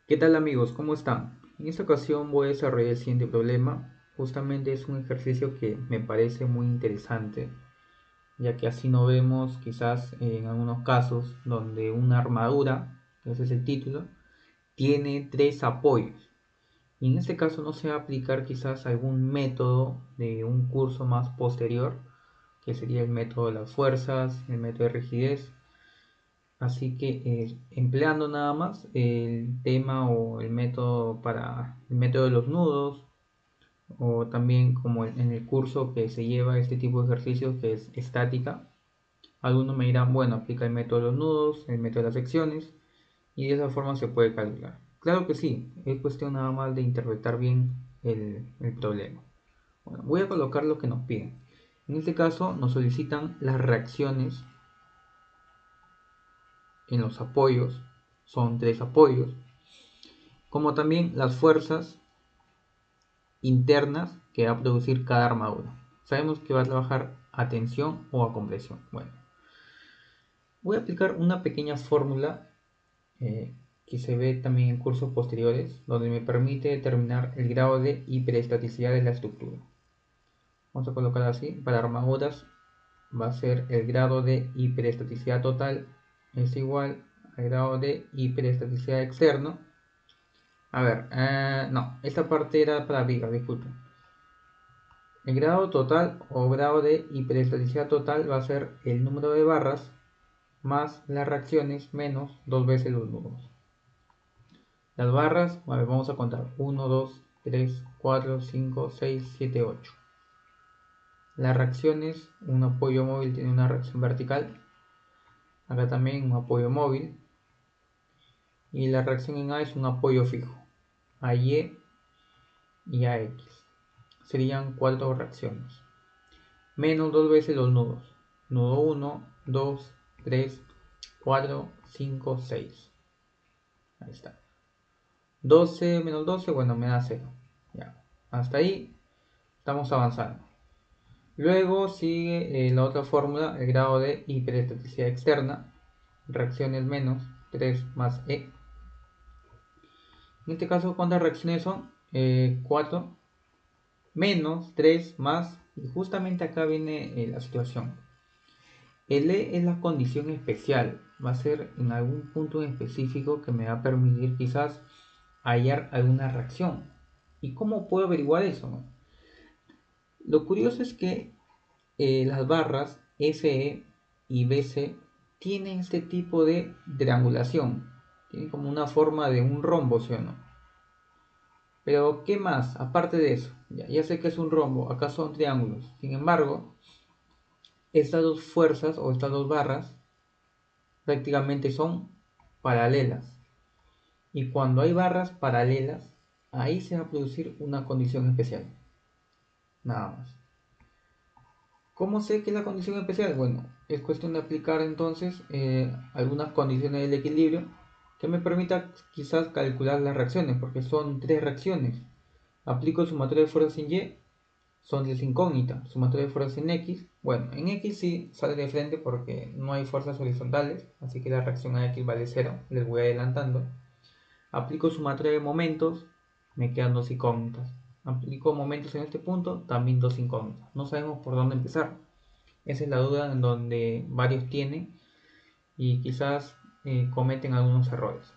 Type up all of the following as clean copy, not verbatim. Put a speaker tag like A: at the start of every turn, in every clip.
A: ¿Qué tal amigos? ¿Cómo están? En esta ocasión voy a desarrollar el siguiente problema. Justamente es un ejercicio que me parece muy interesante, ya que así no vemos quizás en algunos casos donde una armadura, que ese es el título, tiene tres apoyos. Y en este caso no se va a aplicar quizás algún método de un curso más posterior, que sería el método de las fuerzas, el método de rigidez. Así que empleando nada más el tema o el método para el método de los nudos, o también como en el curso que se lleva este tipo de ejercicios que es estática, algunos me dirán, bueno, aplica el método de los nudos, el método de las secciones, y de esa forma se puede calcular. Claro que sí, es cuestión nada más de interpretar bien el problema. Bueno, voy a colocar lo que nos piden. En este caso nos solicitan las reacciones en los apoyos, son tres apoyos, como también las fuerzas internas que va a producir cada armadura. Sabemos que va a trabajar a tensión o a compresión. Bueno, voy a aplicar una pequeña fórmula que se ve también en cursos posteriores, donde me permite determinar el grado de hiperestaticidad de la estructura. Vamos a colocar así, para armaduras va a ser el grado de hiperestaticidad total es igual al grado de hiperestaticidad externo. A ver, no, esta parte era para vigas, disculpen. El grado total o grado de hiperestaticidad total va a ser el número de barras más las reacciones menos dos veces los nudos. Las barras, a ver, vamos a contar: 1, 2, 3, 4, 5, 6, 7, 8. Las reacciones, un apoyo móvil tiene una reacción vertical. Acá también un apoyo móvil. Y la reacción en A es un apoyo fijo. A Y y a X. Serían cuatro reacciones. Menos dos veces los nudos. Nudo 1, 2, 3, 4, 5, 6. Ahí está. 12 menos 12, bueno, me da 0. Ya. Hasta ahí estamos avanzando. Luego sigue la otra fórmula, el grado de hiperestaticidad externa. Reacciones menos 3 más E. En este caso, ¿cuántas reacciones son? 4 menos 3 más. Y justamente acá viene la situación. El E es la condición especial, va a ser en algún punto en específico que me va a permitir quizás hallar alguna reacción. ¿Y cómo puedo averiguar eso, no? Lo curioso es que las barras FE y BC tienen este tipo de triangulación, tienen como una forma de un rombo, ¿sí o no? Pero ¿qué más? Aparte de eso, ya sé que es un rombo, acá son triángulos. Sin embargo, estas dos fuerzas o estas dos barras prácticamente son paralelas. Y cuando hay barras paralelas, ahí se va a producir una condición especial. Nada más. ¿Cómo sé que es la condición especial? Bueno, es cuestión de aplicar entonces algunas condiciones del equilibrio que me permita quizás calcular las reacciones, porque son tres reacciones. Aplico sumatoria de fuerzas en Y, son tres incógnitas. Sumatoria de fuerzas en X, bueno, en X sí sale de frente porque no hay fuerzas horizontales, así que la reacción a X vale 0, les voy adelantando. Aplico sumatoria de momentos, me quedan dos incógnitas. Aplico momentos en este punto, también dos incógnitas. No sabemos por dónde empezar. Esa es la duda en donde varios tienen y quizás cometen algunos errores.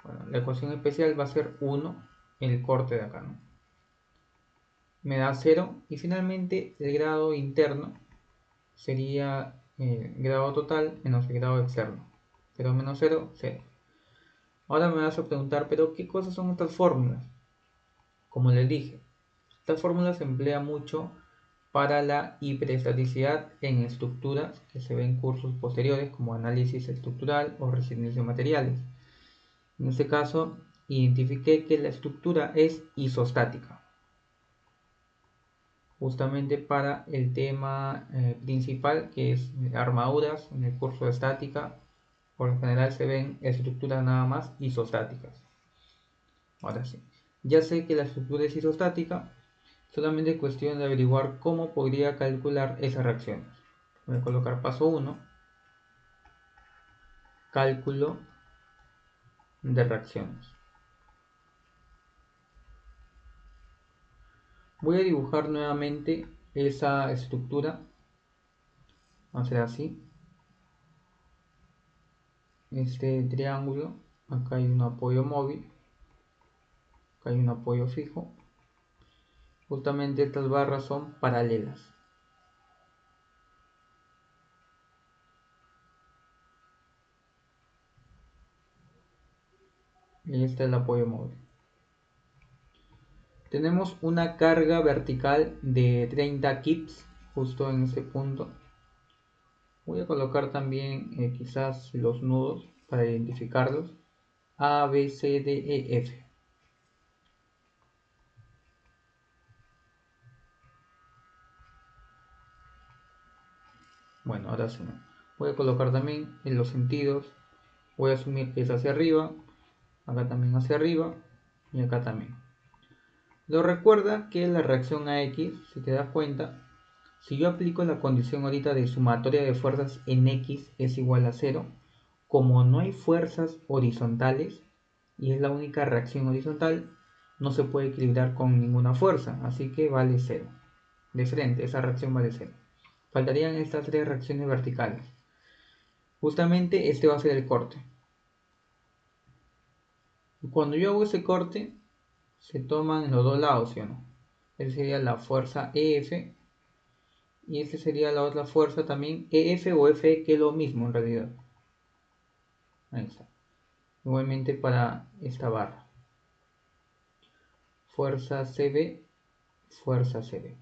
A: Bueno, la ecuación especial va a ser 1, el corte de acá, ¿no? Me da 0 y finalmente el grado interno sería el grado total menos el grado externo. 0 menos 0, 0. Ahora me vas a preguntar, pero ¿qué cosas son estas fórmulas? Como les dije, esta fórmula se emplea mucho para la hiperestaticidad en estructuras que se ven en cursos posteriores como análisis estructural o resistencia de materiales. En este caso, identifiqué que la estructura es isostática, justamente para el tema principal que es armaduras. En el curso de estática por lo general se ven estructuras nada más isostáticas. Ahora sí, ya sé que la estructura es isostática, solamente es cuestión de averiguar cómo podría calcular esas reacciones. Voy a colocar paso 1, cálculo de reacciones. Voy a dibujar nuevamente esa estructura. Va a ser así. Este triángulo. Acá hay un apoyo móvil. Acá hay un apoyo fijo. Justamente estas barras son paralelas. Y este es el apoyo móvil. Tenemos una carga vertical de 30 kips justo en ese punto. Voy a colocar también quizás los nudos para identificarlos. A, B, C, D, E, F. Bueno, ahora sí. Voy a colocar también en los sentidos. Voy a asumir que es hacia arriba. Acá también hacia arriba. Y acá también. Lo recuerda que la reacción AX, si te das cuenta, si yo aplico la condición ahorita de sumatoria de fuerzas en X es igual a 0, como no hay fuerzas horizontales y es la única reacción horizontal, no se puede equilibrar con ninguna fuerza, así que vale 0. De frente, esa reacción vale 0. Faltarían estas tres reacciones verticales. Justamente este va a ser el corte. Cuando yo hago ese corte, se toman en los dos lados, ¿sí o no? Esa sería la fuerza EF y esta sería la otra fuerza también EF o FE, que es lo mismo en realidad. Ahí está. Igualmente para esta barra. Fuerza CB, fuerza CB.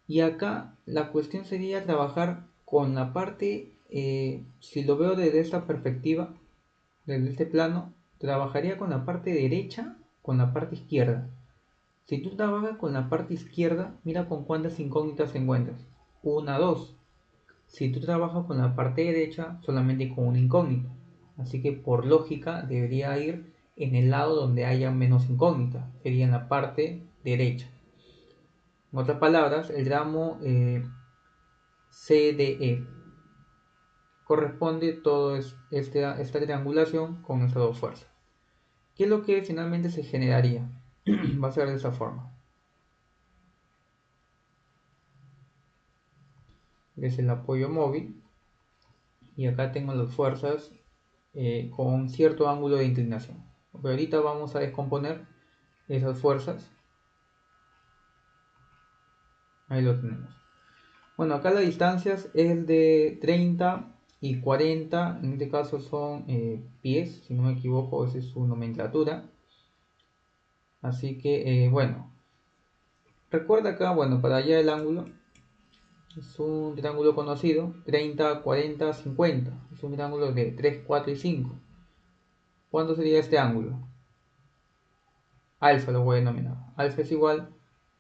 A: Y acá la cuestión sería trabajar con la parte, si lo veo desde esta perspectiva, desde este plano, trabajaría con la parte derecha, con la parte izquierda. Si tú trabajas con la parte izquierda, mira con cuántas incógnitas te encuentras. Una, dos. Si tú trabajas con la parte derecha, solamente con una incógnita. Así que por lógica debería ir en el lado donde haya menos incógnitas. Sería en la parte derecha. En otras palabras, el tramo CDE corresponde toda esta triangulación con estas dos fuerzas. ¿Qué es lo que finalmente se generaría? Va a ser de esa forma. Es el apoyo móvil y acá tengo las fuerzas con cierto ángulo de inclinación. Pero ahorita vamos a descomponer esas fuerzas. Ahí lo tenemos. Bueno, acá las distancias es de 30 y 40, en este caso son pies, si no me equivoco, esa es su nomenclatura. Así que, bueno, recuerda acá, bueno, para allá el ángulo es un triángulo conocido, 30, 40, 50. Es un triángulo de 3, 4 y 5. ¿Cuánto sería este ángulo? Alfa lo voy a denominar. Alfa es igual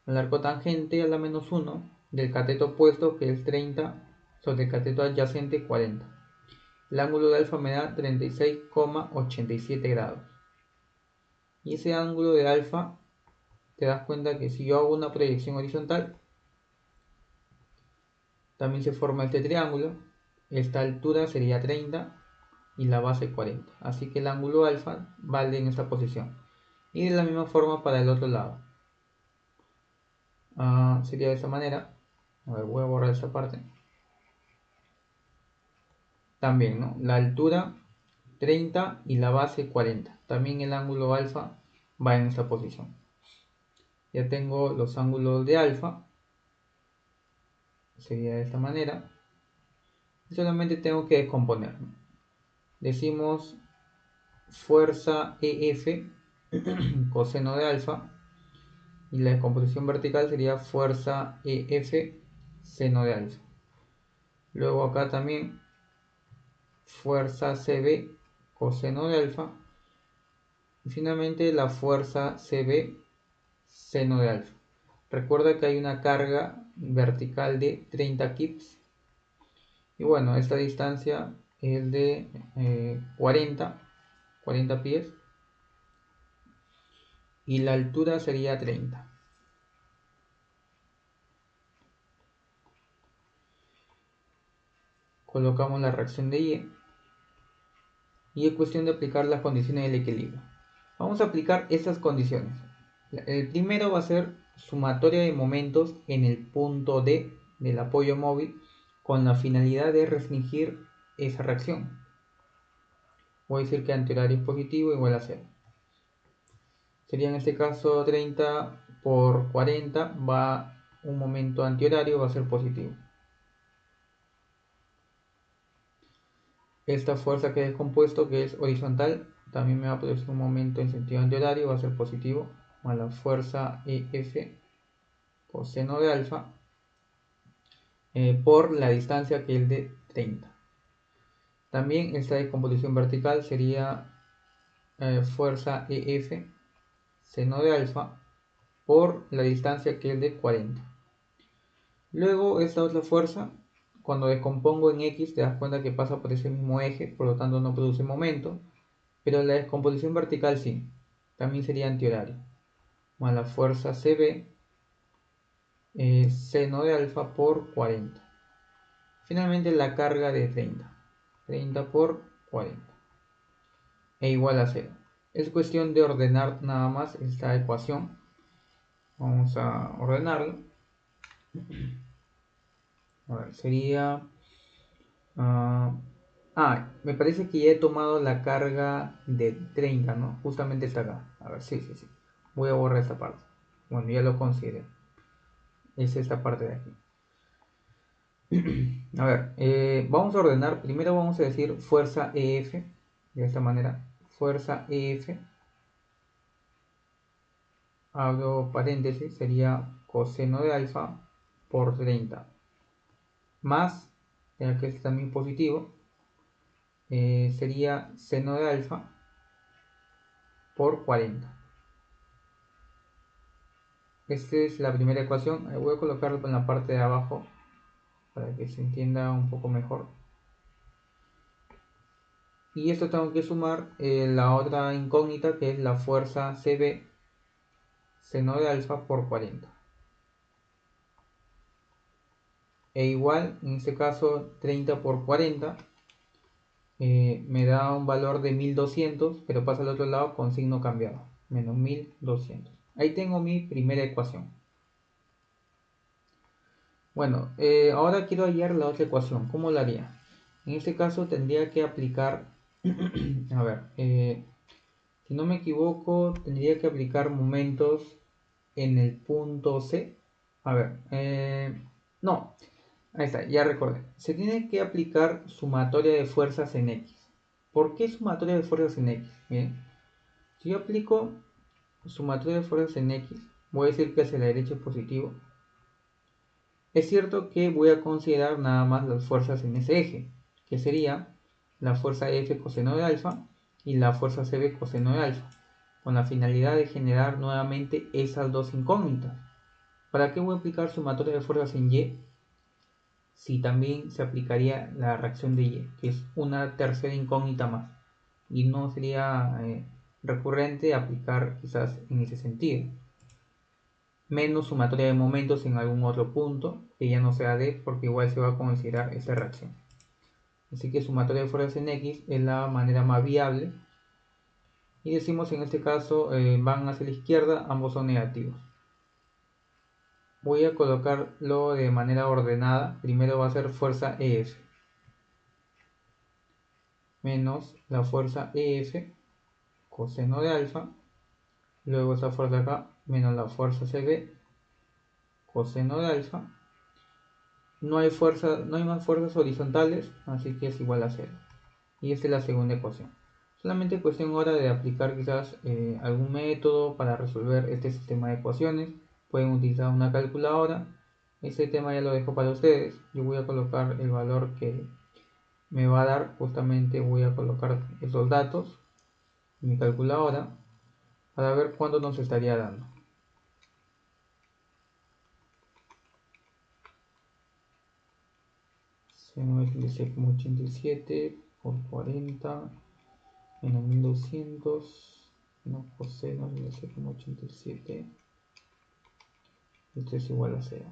A: al arco tangente a la menos 1 del cateto opuesto, que es 30, sobre el cateto adyacente 40. El ángulo de alfa me da 36,87 grados. Y ese ángulo de alfa, te das cuenta que si yo hago una proyección horizontal, también se forma este triángulo. Esta altura sería 30 y la base 40. Así que el ángulo alfa vale en esta posición. Y de la misma forma para el otro lado. Sería de esta manera. A ver, voy a borrar esta parte. También, ¿no? La altura 30 y la base 40. También el ángulo alfa va en esta posición. Ya tengo los ángulos de alfa. Sería de esta manera. Y solamente tengo que descomponer. Decimos fuerza EF coseno de alfa. Y la descomposición vertical sería fuerza EF seno de alfa. Luego acá también fuerza CB coseno de alfa. Y finalmente la fuerza CB seno de alfa. Recuerda que hay una carga vertical de 30 kips. Y bueno, esta distancia es de 40 pies. Y la altura sería 30. Colocamos la reacción de Y. Y es cuestión de aplicar las condiciones del equilibrio. Vamos a aplicar estas condiciones. El primero va a ser sumatoria de momentos en el punto D del apoyo móvil con la finalidad de restringir esa reacción. Voy a decir que antihorario es positivo igual a 0. Sería en este caso 30 por 40, va un momento antihorario, va a ser positivo. Esta fuerza que he descompuesto, que es horizontal, también me va a producir un momento en sentido antihorario, va a ser positivo, más la fuerza EF coseno de alfa por la distancia que es de 30. También esta descomposición vertical sería fuerza EF seno de alfa por la distancia que es de 40. Luego esta otra fuerza, cuando descompongo en X, te das cuenta que pasa por ese mismo eje, por lo tanto no produce momento, pero la descomposición vertical sí, también sería antihorario, más la fuerza CB seno de alfa por 40. Finalmente la carga de 30 por 40 e igual a 0. Es cuestión de ordenar nada más esta ecuación. Vamos a ordenarlo. A ver, sería... me parece que ya he tomado la carga de 30, ¿no? Justamente está acá. A ver, sí. Voy a borrar esta parte. Bueno, ya lo consideré. Es esta parte de aquí. A ver, vamos a ordenar. Primero vamos a decir fuerza EF. De esta manera. Fuerza EF. Abro paréntesis. Sería coseno de alfa por 30. Más, ya que es también positivo. Sería seno de alfa por 40. Esta es la primera ecuación. Voy a colocarlo en la parte de abajo para que se entienda un poco mejor. Y esto tengo que sumar la otra incógnita, que es la fuerza CB seno de alfa por 40. E igual, en este caso 30 por 40 me da un valor de 1200, pero pasa al otro lado con signo cambiado, menos 1200. Ahí tengo mi primera ecuación. Bueno, ahora quiero hallar la otra ecuación. ¿Cómo la haría? En este caso tendría que aplicar, a ver, si no me equivoco, tendría que aplicar momentos en el punto C. A ver, no, ahí está, ya recordé. Se tiene que aplicar sumatoria de fuerzas en X. ¿Por qué sumatoria de fuerzas en X? Bien, si yo aplico sumatoria de fuerzas en X, voy a decir que hacia la derecha es positivo. Es cierto que voy a considerar nada más las fuerzas en ese eje, que sería la fuerza F coseno de alfa y la fuerza CB coseno de alfa, con la finalidad de generar nuevamente esas dos incógnitas. ¿Para qué voy a aplicar sumatoria de fuerzas en Y si también se aplicaría la reacción de Y, que es una tercera incógnita más? Y no sería recurrente aplicar quizás en ese sentido. Menos sumatoria de momentos en algún otro punto que ya no sea D, porque igual se va a considerar esta reacción. Así que sumatoria de fuerzas en X es la manera más viable. Y decimos en este caso van hacia la izquierda, ambos son negativos. Voy a colocarlo de manera ordenada. Primero va a ser fuerza EF menos la fuerza EF coseno de alfa. Luego esta fuerza acá menos la fuerza CB coseno de alfa. No hay más fuerzas horizontales, así que es igual a 0. Y esta es la segunda ecuación. Solamente cuestión ahora de aplicar quizás algún método para resolver este sistema de ecuaciones. Pueden utilizar una calculadora. Este tema ya lo dejo para ustedes. Yo voy a colocar el valor que me va a dar. Justamente voy a colocar esos datos en mi calculadora para ver cuánto nos estaría dando. Seno de 16,87 por 40 menos 1200 menos coseno de 16,87. Esto es igual a 0.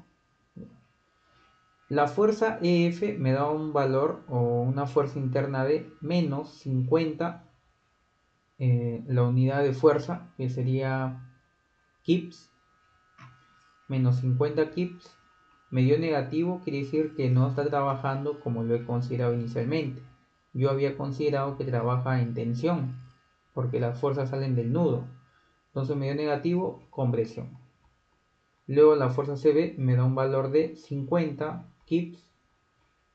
A: La fuerza EF me da un valor o una fuerza interna de menos 50 la unidad de fuerza, que sería kips, menos 50 kips me dio negativo, quiere decir que no está trabajando como lo he considerado inicialmente. Yo había considerado que trabaja en tensión, porque las fuerzas salen del nudo. Entonces me dio negativo con presión. Luego la fuerza CB me da un valor de 50 kips.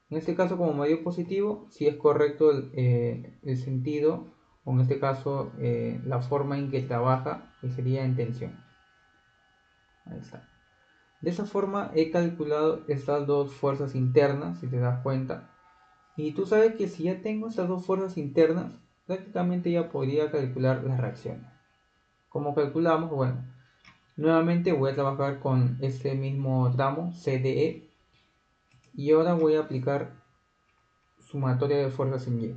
A: En este caso, como me dio positivo, si es correcto el sentido, o en este caso la forma en que trabaja, que sería en tensión. Ahí está. De esa forma he calculado estas dos fuerzas internas, si te das cuenta. Y tú sabes que si ya tengo estas dos fuerzas internas, prácticamente ya podría calcular las reacciones. ¿Cómo calculamos? Bueno, nuevamente voy a trabajar con este mismo tramo, CDE. Y ahora voy a aplicar sumatoria de fuerzas en Y.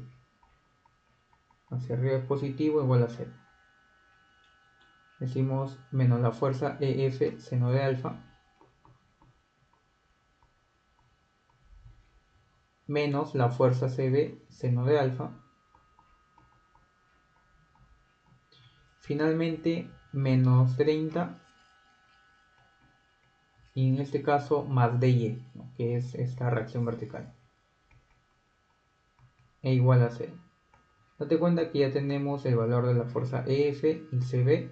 A: Hacia arriba es positivo igual a 0. Decimos menos la fuerza EF seno de alfa menos la fuerza CB seno de alfa. Finalmente menos 30 y en este caso más DY, ¿no? Que es esta reacción vertical. E igual a 0. Date cuenta que ya tenemos el valor de la fuerza EF y CB.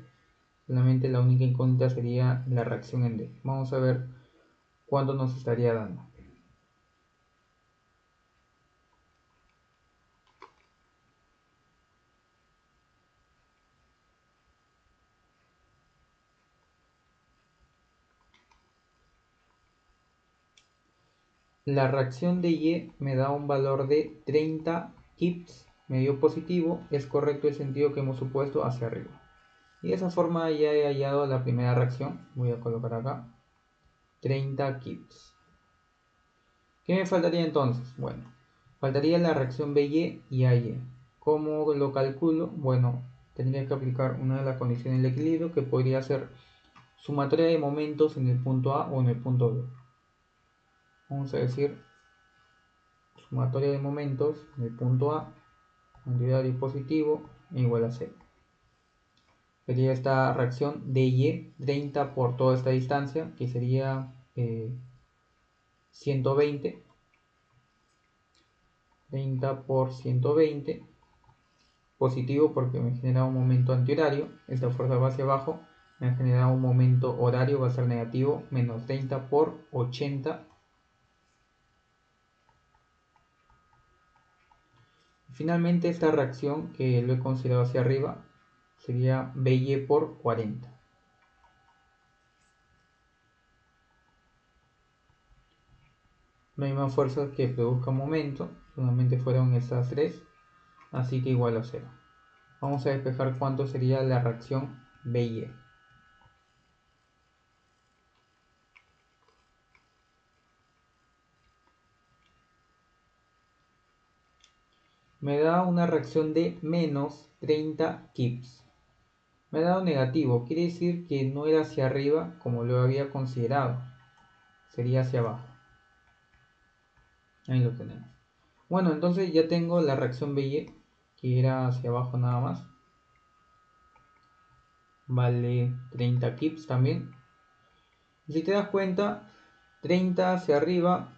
A: Solamente la única incógnita sería la reacción en D. Vamos a ver cuánto nos estaría dando. La reacción de Y me da un valor de 30 kips, me dio positivo, es correcto el sentido que hemos supuesto hacia arriba. Y de esa forma ya he hallado la primera reacción, voy a colocar acá, 30 kips. ¿Qué me faltaría entonces? Bueno, faltaría la reacción BY y AY. ¿Cómo lo calculo? Bueno, tendría que aplicar una de las condiciones del equilibrio que podría ser sumatoria de momentos en el punto A o en el punto B. Vamos a decir sumatoria de momentos en el punto A, antihorario positivo e igual a 0. Sería esta reacción de Y 30 por toda esta distancia, que sería 120. 30 por 120. Positivo porque me genera un momento antihorario. Esta fuerza va hacia abajo. Me ha generado un momento horario, va a ser negativo. Menos 30 por 80. Finalmente esta reacción que lo he considerado hacia arriba sería BY por 40. No hay más fuerzas que produzcan momento, solamente fueron estas tres, así que igual a 0. Vamos a despejar cuánto sería la reacción BY. Me da una reacción de menos 30 kips. Me ha dado negativo, quiere decir que no era hacia arriba como lo había considerado, sería hacia abajo. Ahí lo tenemos. Bueno, entonces ya tengo la reacción BY, que era hacia abajo nada más. Vale 30 kips también. Y si te das cuenta, 30 hacia arriba,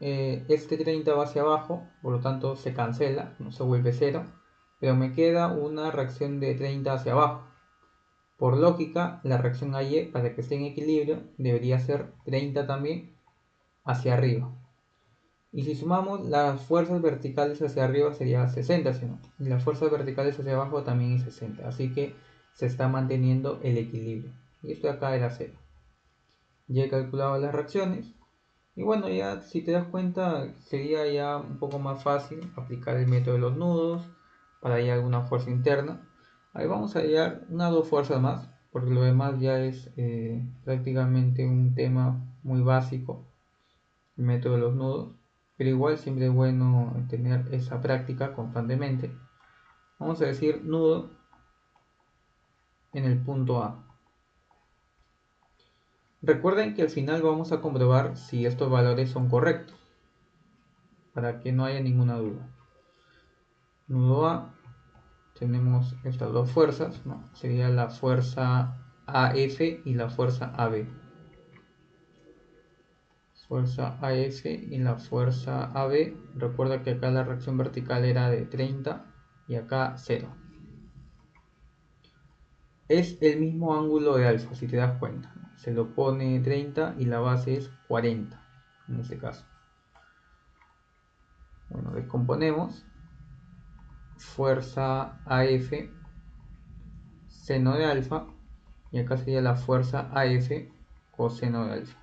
A: este 30 va hacia abajo, por lo tanto se cancela, no se vuelve 0. Pero me queda una reacción de 30 hacia abajo. Por lógica, la reacción AY, para que esté en equilibrio, debería ser 30 también hacia arriba. Y si sumamos las fuerzas verticales hacia arriba sería 60, ¿no? Y las fuerzas verticales hacia abajo también es 60. Así que se está manteniendo el equilibrio. Y esto de acá era 0. Ya he calculado las reacciones. Y bueno, ya si te das cuenta, sería ya un poco más fácil aplicar el método de los nudos para hallar alguna fuerza interna. Ahí vamos a hallar unas dos fuerzas más, porque lo demás ya es prácticamente un tema muy básico, el método de los nudos. Pero igual siempre es bueno tener esa práctica constantemente. Vamos a decir nudo en el punto A. Recuerden que al final vamos a comprobar si estos valores son correctos, para que no haya ninguna duda. Nudo A, tenemos estas dos fuerzas, ¿no? Sería la fuerza AF y la fuerza AB. fuerza AF y la fuerza AB. Recuerda que acá la reacción vertical era de 30 y acá 0. Es el mismo ángulo de alfa, si te das cuenta. Se lo pone 30 y la base es 40, en este caso. Bueno, descomponemos. Fuerza AF, seno de alfa, y acá sería la fuerza AF, coseno de alfa.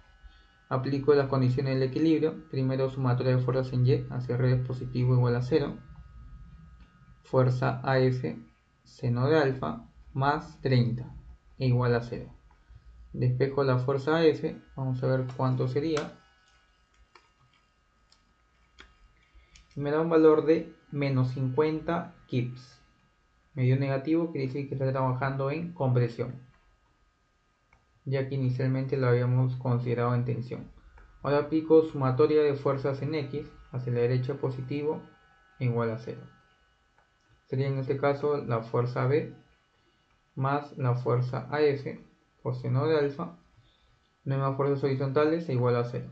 A: Aplico las condiciones del equilibrio. Primero, sumatoria de fuerzas en Y, hacia arriba es positivo igual a 0. Fuerza AF, seno de alfa, más 30, e igual a 0. Despejo la fuerza AF, vamos a ver cuánto sería. Me da un valor de menos 50 kips. Medio negativo quiere decir que está trabajando en compresión, ya que inicialmente lo habíamos considerado en tensión. Ahora aplico sumatoria de fuerzas en X, hacia la derecha positivo, igual a 0. Sería en este caso la fuerza B más la fuerza AF, coseno de alfa, nuevas fuerzas horizontales e igual a 0.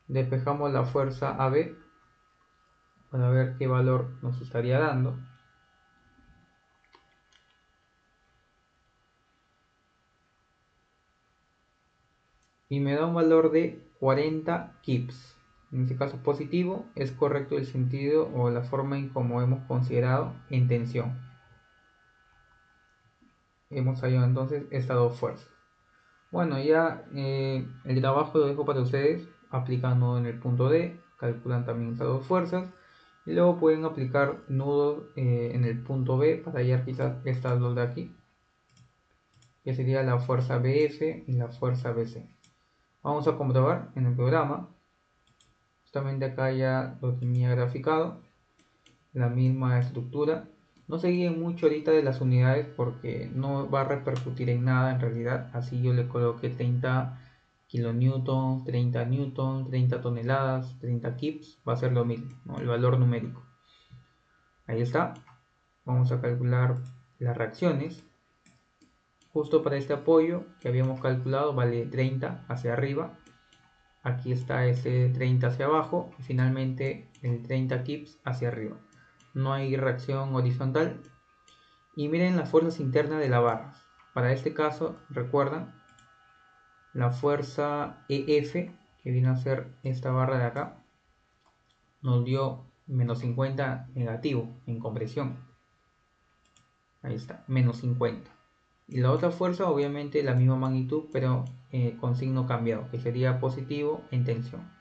A: Despejamos la fuerza AB para ver qué valor nos estaría dando. Y me da un valor de 40 kips. En este caso positivo, es correcto el sentido o la forma en como hemos considerado en tensión. Hemos hallado entonces estas dos fuerzas. Bueno, ya el trabajo lo dejo para ustedes, aplicando en el punto D, calculan también estas dos fuerzas, y luego pueden aplicar nudos en el punto B para hallar quizás estas dos de aquí, que sería la fuerza BF y la fuerza BC. Vamos a comprobar en el programa. Justamente acá ya lo tenía graficado, la misma estructura. No se guíen mucho ahorita de las unidades porque no va a repercutir en nada en realidad. Así yo le coloqué 30 kilonewtons, 30 newtons, 30 toneladas, 30 kips, va a ser lo mismo, ¿no? El valor numérico. Ahí está. Vamos a calcular las reacciones. Justo para este apoyo que habíamos calculado vale 30 hacia arriba. Aquí está ese 30 hacia abajo y finalmente el 30 kips hacia arriba. No hay reacción horizontal. Y miren las fuerzas internas de la barra. Para este caso, recuerdan, la fuerza EF, que viene a ser esta barra de acá, nos dio menos 50 negativo en compresión. Ahí está, menos 50. Y la otra fuerza, obviamente, la misma magnitud, pero con signo cambiado, que sería positivo en tensión.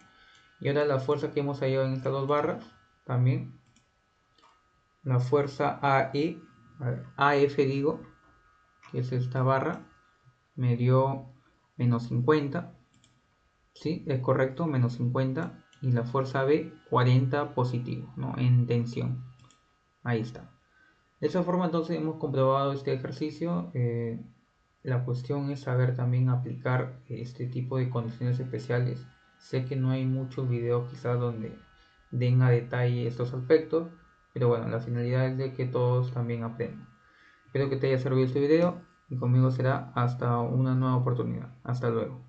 A: Y ahora la fuerza que hemos hallado en estas dos barras, también, la fuerza AE, AF digo, que es esta barra, me dio menos 50, ¿sí? Es correcto, menos 50, y la fuerza B, 40 positivo, ¿no? En tensión. Ahí está. De esa forma entonces hemos comprobado este ejercicio. La cuestión es saber también aplicar este tipo de condiciones especiales. Sé que no hay muchos videos quizás donde den a detalle estos aspectos, pero bueno, la finalidad es de que todos también aprendan. Espero que te haya servido este video y conmigo será hasta una nueva oportunidad. Hasta luego.